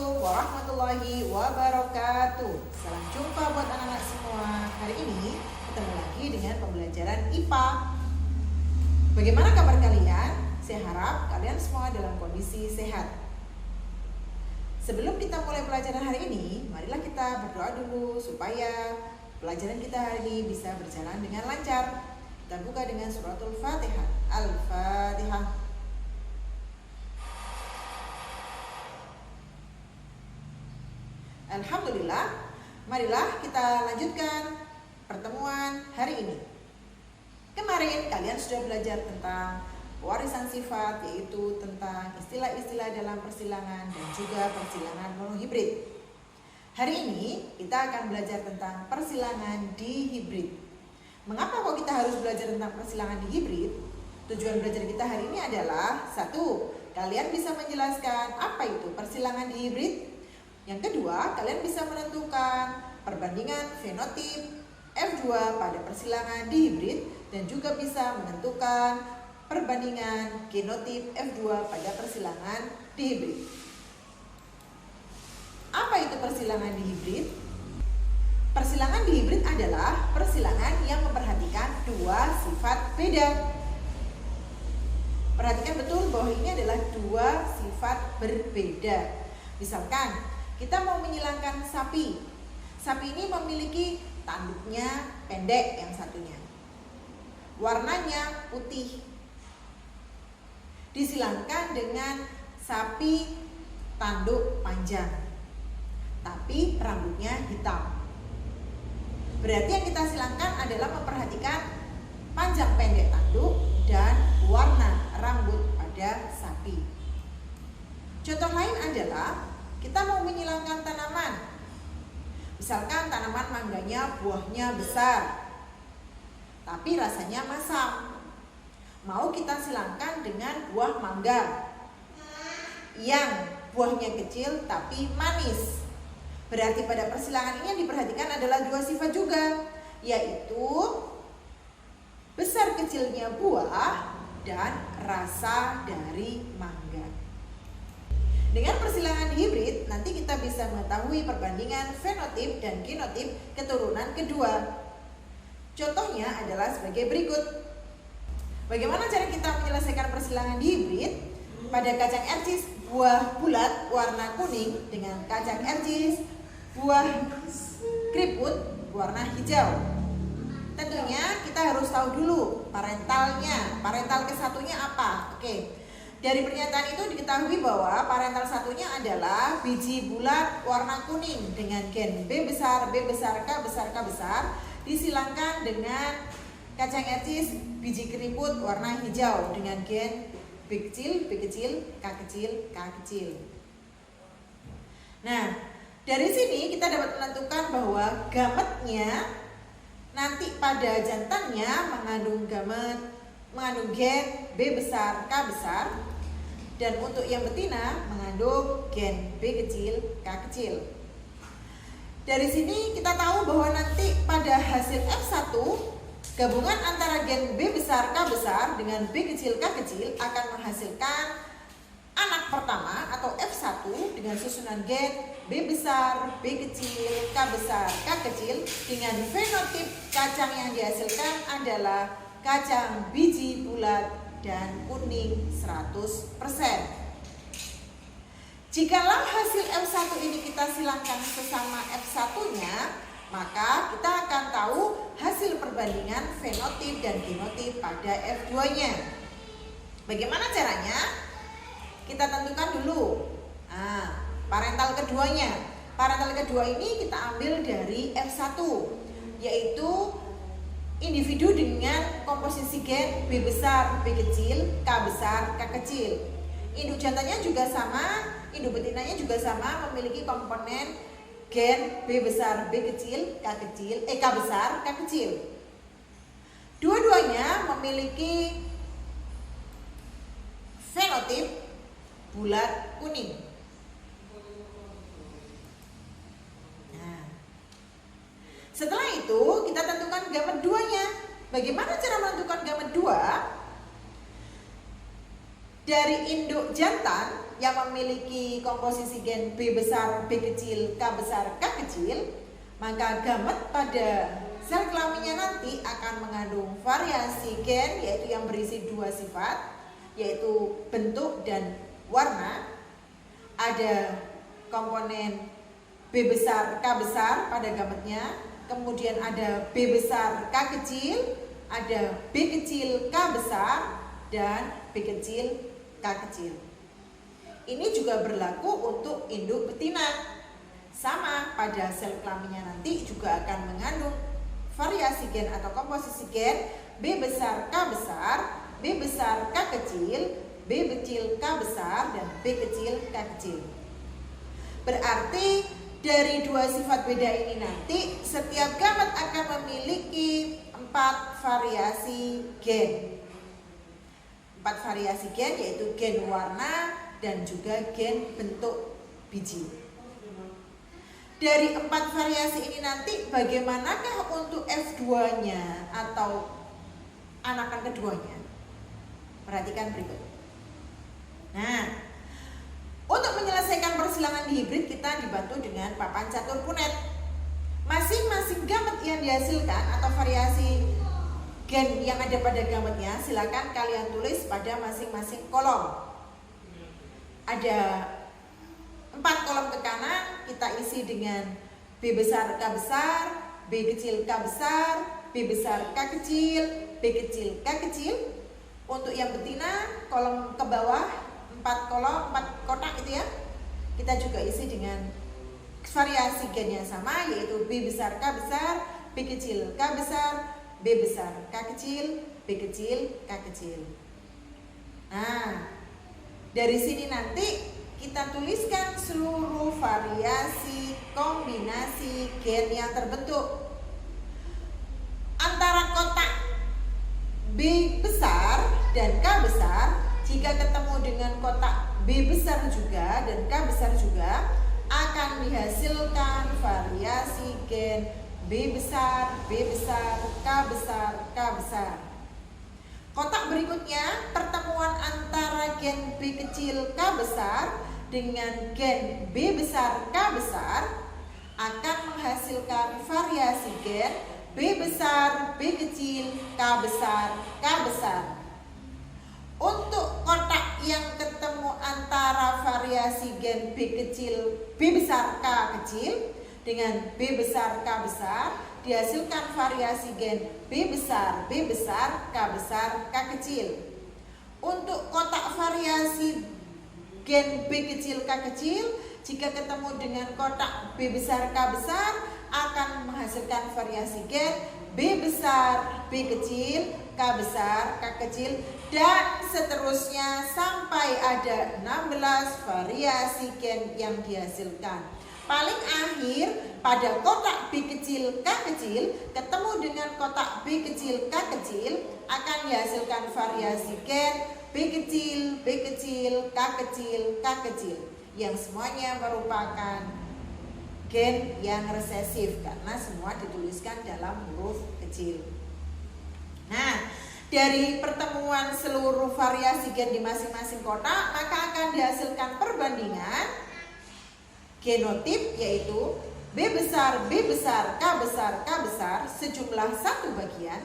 Assalamualaikum warahmatullahi wabarakatuh. Salam jumpa buat anak-anak semua. Hari ini ketemu lagi dengan pembelajaran IPA. Bagaimana kabar kalian? Saya harap kalian semua dalam kondisi sehat. Sebelum kita mulai pelajaran hari ini, marilah kita berdoa dulu supaya pelajaran kita hari ini bisa berjalan dengan lancar. Kita buka dengan suratul Fatihah. Al-Fatihah. Alhamdulillah, marilah kita lanjutkan pertemuan hari ini. Kemarin kalian sudah belajar tentang warisan sifat, yaitu tentang istilah-istilah dalam persilangan dan juga persilangan monohibrid. Hari ini kita akan belajar tentang persilangan dihibrid. Mengapa kok kita harus belajar tentang persilangan dihibrid? Tujuan belajar kita hari ini adalah satu, kalian bisa menjelaskan apa itu persilangan dihibrid. Yang kedua, kalian bisa menentukan perbandingan fenotip F2 pada persilangan dihibrid dan juga bisa menentukan perbandingan genotip F2 pada persilangan dihibrid. Apa itu persilangan dihibrid? Persilangan dihibrid adalah persilangan yang memperhatikan dua sifat beda. Perhatikan betul bahwa ini adalah dua sifat berbeda. Misalkan kita mau menyilangkan sapi. Sapi ini memiliki tanduknya pendek yang satunya. Warnanya putih. Disilangkan dengan sapi tanduk panjang, tapi rambutnya hitam. Berarti yang kita silangkan adalah memperhatikan panjang pendek tanduk dan warna rambut pada sapi. Contoh lain adalah kita mau menyilangkan tanaman. Misalkan tanaman mangganya buahnya besar, tapi rasanya masam. Mau kita silangkan dengan buah mangga yang buahnya kecil tapi manis. Berarti pada persilangan ini yang diperhatikan adalah dua sifat juga, yaitu besar kecilnya buah dan rasa dari mangga. Dengan persilangan hibrid, nanti kita bisa mengetahui perbandingan fenotip dan genotip keturunan kedua. Contohnya adalah sebagai berikut. Bagaimana cara kita menyelesaikan persilangan hibrid? Pada kacang ercis buah bulat warna kuning dengan kacang ercis buah keriput warna hijau. Tentunya kita harus tahu dulu parentalnya. Parental kesatunya apa? Oke. Dari pernyataan itu diketahui bahwa parental satunya adalah biji bulat warna kuning dengan gen B besar, B besar, K besar, K besar, disilangkan dengan kacang ercis biji keriput warna hijau dengan gen B kecil, B kecil, K kecil, K kecil. Nah, dari sini kita dapat menentukan bahwa gametnya nanti pada jantannya mengandung gen B besar, K besar, dan untuk yang betina mengandung gen B kecil, K kecil. Dari sini kita tahu bahwa nanti pada hasil F1, gabungan antara gen B besar, K besar dengan B kecil, K kecil akan menghasilkan anak pertama atau F1 dengan susunan gen B besar, B kecil, K besar, K kecil dengan fenotip kacang yang dihasilkan adalah kacang biji bulat dan kuning 100%. Jikalau hasil F1 ini kita silangkan sesama F1-nya, maka kita akan tahu hasil perbandingan fenotip dan genotip pada F2-nya. Bagaimana caranya? Kita tentukan dulu parental keduanya. Parental kedua ini kita ambil dari F1, yaitu individu dengan komposisi gen B besar, B kecil, K besar, K kecil. Induk jantannya juga sama, induk betinanya juga sama, memiliki komponen gen B besar, B kecil, K kecil, K besar, K kecil. Dua-duanya memiliki fenotip bulat kuning. Nah, setelah itu kita tentukan gamet 2-nya. Bagaimana cara menentukan gamet 2? Dari induk jantan yang memiliki komposisi gen B besar, B kecil, K besar, K kecil, maka gamet pada sel kelaminnya nanti akan mengandung variasi gen, yaitu yang berisi dua sifat, yaitu bentuk dan warna. Ada komponen B besar, K besar pada gametnya, kemudian ada B besar, K kecil, ada B kecil, K besar, dan B kecil, K kecil. Ini juga berlaku untuk induk betina. Sama, pada sel kelaminnya nanti juga akan mengandung variasi gen atau komposisi gen B besar, K besar, B besar, K kecil, B kecil, K besar, dan B kecil, K kecil. Berarti dari dua sifat beda ini nanti setiap gamet akan memiliki 4 variasi gen. 4 variasi gen yaitu gen warna dan juga gen bentuk biji. Dari 4 variasi ini nanti bagaimanakah untuk F2-nya atau anakan keduanya? Perhatikan berikut. Nah, untuk menyelesaikan persilangan di hibrid kita dibantu dengan papan catur punet. Masing-masing gamet yang dihasilkan atau variasi gen yang ada pada gametnya silakan kalian tulis pada masing-masing kolom. Ada 4 kolom ke kanan, kita isi dengan B besar, K besar, B kecil, K besar, B besar, K kecil, B kecil, K kecil. Untuk yang betina, kolom ke bawah 4 kolom, 4 kotak itu ya. Kita juga isi dengan variasi gen yang sama, yaitu B besar, K besar, B kecil, K besar, B besar, K kecil, B kecil, K kecil. Nah, dari sini nanti kita tuliskan seluruh variasi kombinasi gen yang terbentuk. Antara kotak B besar dan K besar, jika ketemu dengan kotak B besar juga dan K besar juga, akan dihasilkan variasi gen B besar, B besar, K besar, K besar. Kotak berikutnya, pertemuan antara gen B kecil K besar dengan gen B besar K besar akan menghasilkan variasi gen B besar, B kecil, K besar, K besar. Untuk kotak yang ketemu antara variasi gen B kecil, B besar, K kecil dengan B besar, K besar, dihasilkan variasi gen B besar, K besar, K kecil. Untuk kotak variasi gen B kecil, K kecil, jika ketemu dengan kotak B besar, K besar, akan menghasilkan variasi gen B besar, B kecil, K besar, K kecil, dan seterusnya sampai ada 16 variasi gen yang dihasilkan. Paling akhir pada kotak B kecil, K kecil ketemu dengan kotak B kecil, K kecil akan dihasilkan variasi gen B kecil, B kecil, K kecil, K kecil, yang semuanya merupakan gen yang resesif karena semua dituliskan dalam huruf kecil. Nah, dari pertemuan seluruh variasi gen di masing-masing kotak, maka akan dihasilkan perbandingan genotip, yaitu B besar, K besar, K besar sejumlah 1 bagian.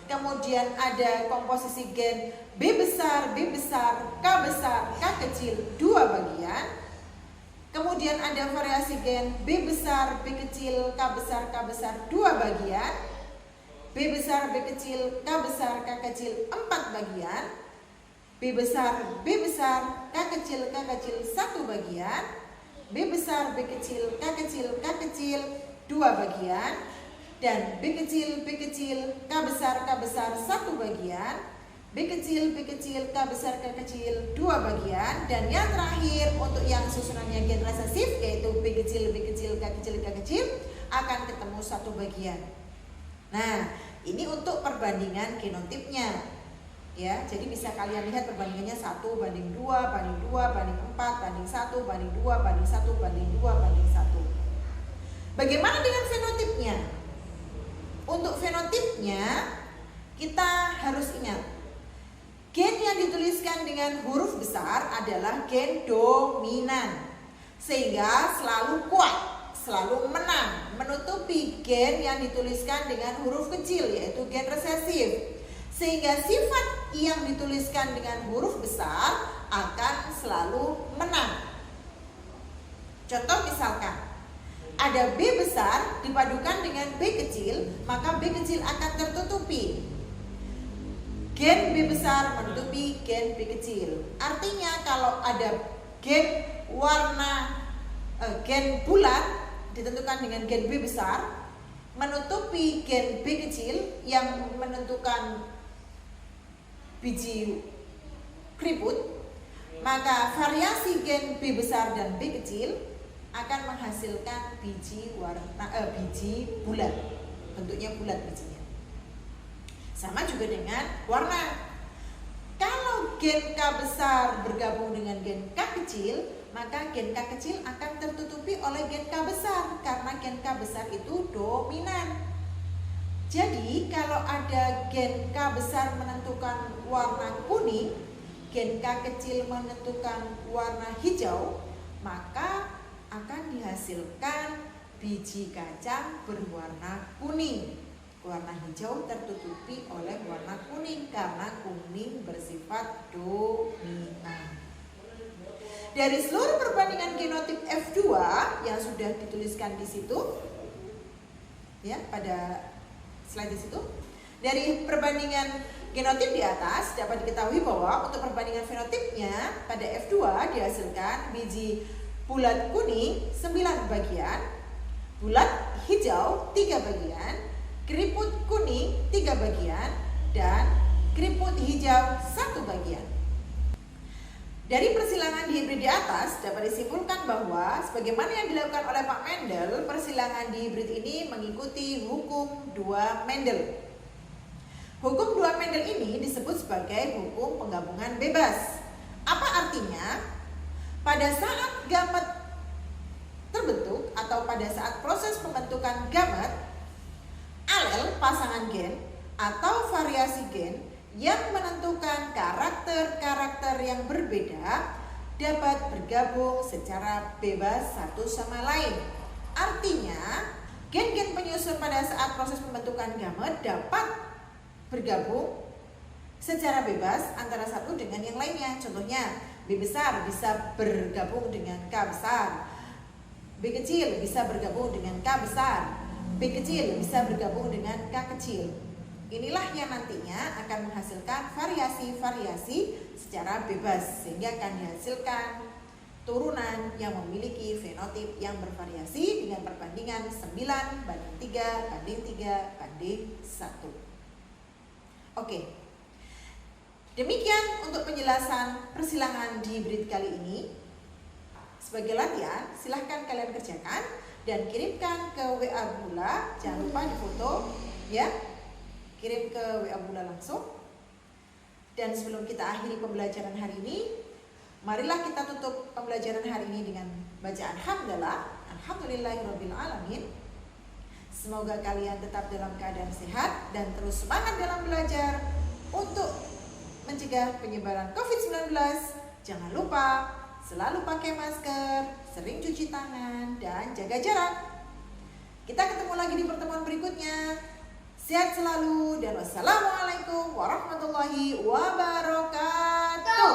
Kemudian ada komposisi gen B besar, K besar, K kecil 2 bagian. Kemudian ada variasi gen B besar, B kecil, K besar, K besar 2 bagian. B besar, B kecil, K besar, K kecil 4 bagian. B besar, K kecil, K kecil 1 bagian. B besar, B kecil, K kecil, K kecil 2 bagian, dan B kecil, K besar, 1 bagian, B kecil, K besar, K kecil 2 bagian, dan yang terakhir untuk yang susunannya gen resesif yaitu B kecil, K kecil, K kecil akan ketemu 1 bagian. Nah, ini untuk perbandingan genotipnya. Ya, jadi bisa kalian lihat perbandingannya 1 banding 2 banding 2 banding 4 banding 1 banding 2 banding 1 banding 2 banding 1. Bagaimana dengan fenotipnya? Untuk fenotipnya kita harus ingat gen yang dituliskan dengan huruf besar adalah gen dominan, sehingga selalu kuat, selalu menang menutupi gen yang dituliskan dengan huruf kecil, yaitu gen resesif. Sehingga sifat yang dituliskan dengan huruf besar akan selalu menang. Contoh misalkan, ada B besar dipadukan dengan B kecil, maka B kecil akan tertutupi. Gen B besar menutupi gen B kecil. Artinya kalau ada gen gen bulat ditentukan dengan gen B besar menutupi gen B kecil yang menentukan biji keriput, maka variasi gen B besar dan B kecil akan menghasilkan biji bulat, bentuknya bulat bijinya. Sama juga dengan warna. Kalau gen K besar bergabung dengan gen K kecil, maka gen K kecil akan tertutupi oleh gen K besar karena gen K besar itu dominan. Jadi kalau ada gen K besar menentukan warna kuning, gen K kecil menentukan warna hijau, maka akan dihasilkan biji kacang berwarna kuning. Warna hijau tertutupi oleh warna kuning karena kuning bersifat dominan. Dari seluruh perbandingan genotip F2 yang sudah dituliskan di situ, ya, pada slide di situ, dari perbandingan genotip di atas dapat diketahui bahwa untuk perbandingan fenotipnya pada F2 dihasilkan biji bulat kuning 9 bagian, bulat hijau 3 bagian, keriput kuning 3 bagian, dan keriput hijau 1 bagian. Dari persilangan dihibrid di atas dapat disimpulkan bahwa sebagaimana yang dilakukan oleh Pak Mendel, persilangan dihibrid ini mengikuti hukum 2 Mendel. Hukum 2 Mendel ini disebut sebagai hukum penggabungan bebas. Apa artinya? Pada saat gamet terbentuk atau pada saat proses pembentukan gamet, alel pasangan gen atau variasi gen yang menentukan karakter-karakter yang berbeda dapat bergabung secara bebas satu sama lain. Artinya, gen-gen penyusun pada saat proses pembentukan gamet dapat bergabung secara bebas antara satu dengan yang lainnya. Contohnya, B besar bisa bergabung dengan K besar, B kecil bisa bergabung dengan K besar, B kecil bisa bergabung dengan K kecil. Inilah yang nantinya akan menghasilkan variasi-variasi secara bebas, sehingga akan dihasilkan turunan yang memiliki fenotip yang bervariasi dengan perbandingan 9:3:3:1. Oke, demikian untuk penjelasan persilangan dihibrid kali ini. Sebagai latihan, silahkan kalian kerjakan dan kirimkan ke WA Bula. Jangan lupa difoto, ya. Kirim ke WA Bula langsung. Dan sebelum kita akhiri pembelajaran hari ini, marilah kita tutup pembelajaran hari ini dengan bacaan hamdalah. Alhamdulillahirabbil alamin. Semoga kalian tetap dalam keadaan sehat dan terus semangat dalam belajar untuk mencegah penyebaran COVID-19. Jangan lupa selalu pakai masker, sering cuci tangan, dan jaga jarak. Kita ketemu lagi di pertemuan berikutnya. Sehat selalu dan wassalamualaikum warahmatullahi wabarakatuh.